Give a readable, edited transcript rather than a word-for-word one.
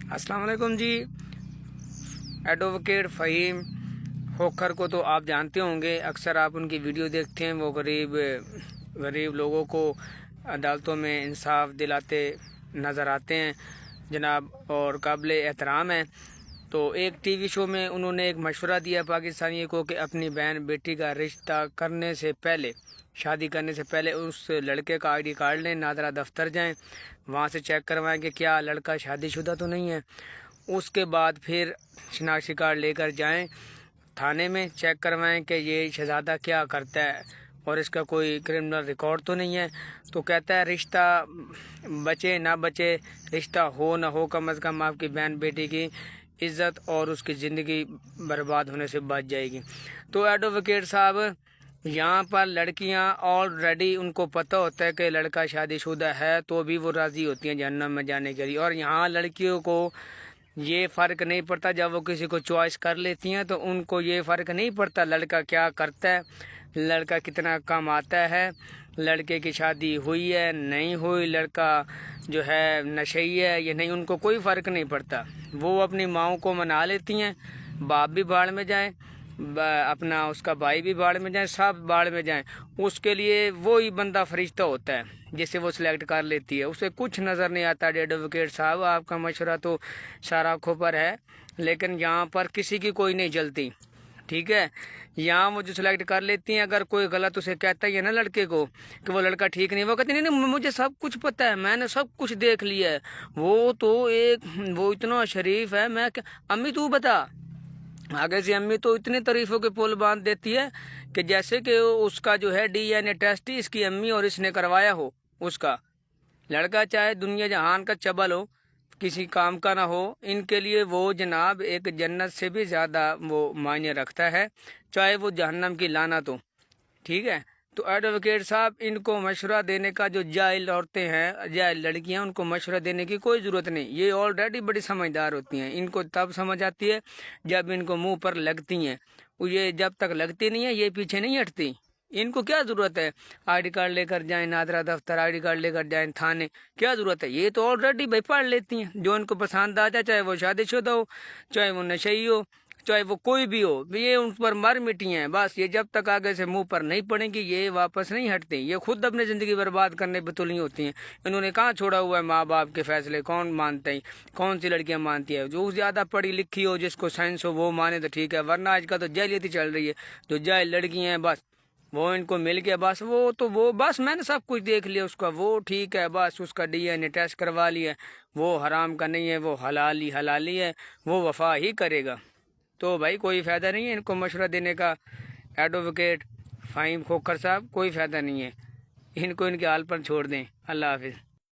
अस्सलाम वालेकुम जी। एडवोकेट फ़हीम खोखर को तो आप जानते होंगे, अक्सर आप उनकी वीडियो देखते हैं। वो गरीब लोगों को अदालतों में इंसाफ दिलाते नज़र आते हैं जनाब, और काबिल एहतराम है। तो एक टीवी शो में उन्होंने एक मशवरा दिया पाकिस्तानियों को कि अपनी बहन बेटी का रिश्ता करने से पहले, शादी करने से पहले उस लड़के का आईडी कार्ड लें, नादरा दफ्तर जाएं, वहाँ से चेक करवाएं कि क्या लड़का शादीशुदा तो नहीं है। उसके बाद फिर शनाख्ती कार्ड लेकर जाएं थाने में, चेक करवाएं कि ये शहजादा क्या करता है और इसका कोई क्रिमिनल रिकॉर्ड तो नहीं है। तो कहता है रिश्ता बचे ना बचे, रिश्ता हो ना हो, कम अज़ कम आपकी बहन बेटी की इज़्ज़त और उसकी ज़िंदगी बर्बाद होने से बच जाएगी। तो एडवोकेट साहब, यहाँ पर लड़कियाँ ऑलरेडी उनको पता होता है कि लड़का शादीशुदा है तो भी वो राज़ी होती हैं जहन्नम में जाने के लिए, और यहाँ लड़कियों को ये फ़र्क नहीं पड़ता। जब वो किसी को चॉइस कर लेती हैं तो उनको ये फ़र्क नहीं पड़ता लड़का क्या करता है, लड़का कितना कमाता है, लड़के की शादी हुई है नहीं हुई, लड़का जो है नशेई है या नहीं, उनको कोई फ़र्क नहीं पड़ता। वो अपनी माओं को मना लेती हैं, बाप भी बाढ़ में जाए, अपना उसका भाई भी बाढ़ में जाए, सब बाढ़ में जाएं, उसके लिए वो ही बंदा फरिश्ता होता है जिसे वो सिलेक्ट कर लेती है। उसे कुछ नज़र नहीं आता। एडवोकेट साहब, आपका मशवरा तो सारा आँखों पर है, लेकिन यहाँ पर किसी की कोई नहीं चलती, ठीक है। यहाँ वो जो सिलेक्ट कर लेती हैं, अगर कोई गलत उसे कहता है ना लड़के को कि वो लड़का ठीक नहीं, वो कहती नहीं नहीं मुझे सब कुछ पता है, मैंने सब कुछ देख लिया है, वो इतना शरीफ है। मैं अम्मी तू बता, आगे से अम्मी तो इतनी तारीफ़ों के पुल बांध देती है कि जैसे कि उसका जो है DNA टेस्ट ही इसकी अम्मी और इसने करवाया हो। उसका लड़का चाहे दुनिया जहान का चबल हो, किसी काम का ना हो, इनके लिए वो जनाब एक जन्नत से भी ज़्यादा वो मायने रखता है, चाहे वो जहन्नम की लानत हो, ठीक है। तो एडवोकेट साहब, इनको मशवरा देने का, जो जाहिल औरतें हैं, जाहिल लड़कियां, उनको मशवरा देने की कोई ज़रूरत नहीं। ये ऑलरेडी बड़ी समझदार होती हैं। इनको तब समझ आती है जब इनको मुंह पर लगती हैं। ये जब तक लगती नहीं है ये पीछे नहीं हटती। इनको क्या ज़रूरत है आईडी कार्ड लेकर जाएं नादरा दफ्तर, आईडी कार्ड लेकर जाएं थाने, क्या ज़रूरत है। ये तो ऑलरेडी भाई पढ़ लेती हैं जो इनको पसंद आ जाए, चाहे वो शादीशुदा हो, चाहे वो नशेई हो, चाहे वो कोई भी हो, ये उन पर मर मिटी हैं बस। ये जब तक आगे से मुंह पर नहीं पड़ेंगी ये वापस नहीं हटती। ये खुद अपनी ज़िंदगी बर्बाद करने पर तुली होती हैं। इन्होंने कहाँ छोड़ा हुआ है माँ बाप के फैसले, कौन मानते हैं, कौन सी लड़कियां मानती है। जो ज़्यादा पढ़ी लिखी हो, जिसको साइंस हो, वो माने तो ठीक है, वरना आज का तो जाहिलियत चल रही है। जो जाहिल लड़कियाँ हैं बस वो इनको मिल गया, बस वो बस मैंने सब कुछ देख लिया उसका, वो ठीक है, बस उसका DNA टेस्ट करवा लिया, वो हराम का नहीं है, वो हलाली है, वो वफा ही करेगा। तो भाई कोई फ़ायदा नहीं है इनको मशवरा देने का। एडवोकेट फ़हीम खोखर साहब, कोई फ़ायदा नहीं है, इनको इनके हाल पर छोड़ दें। अल्लाह हाफिज़।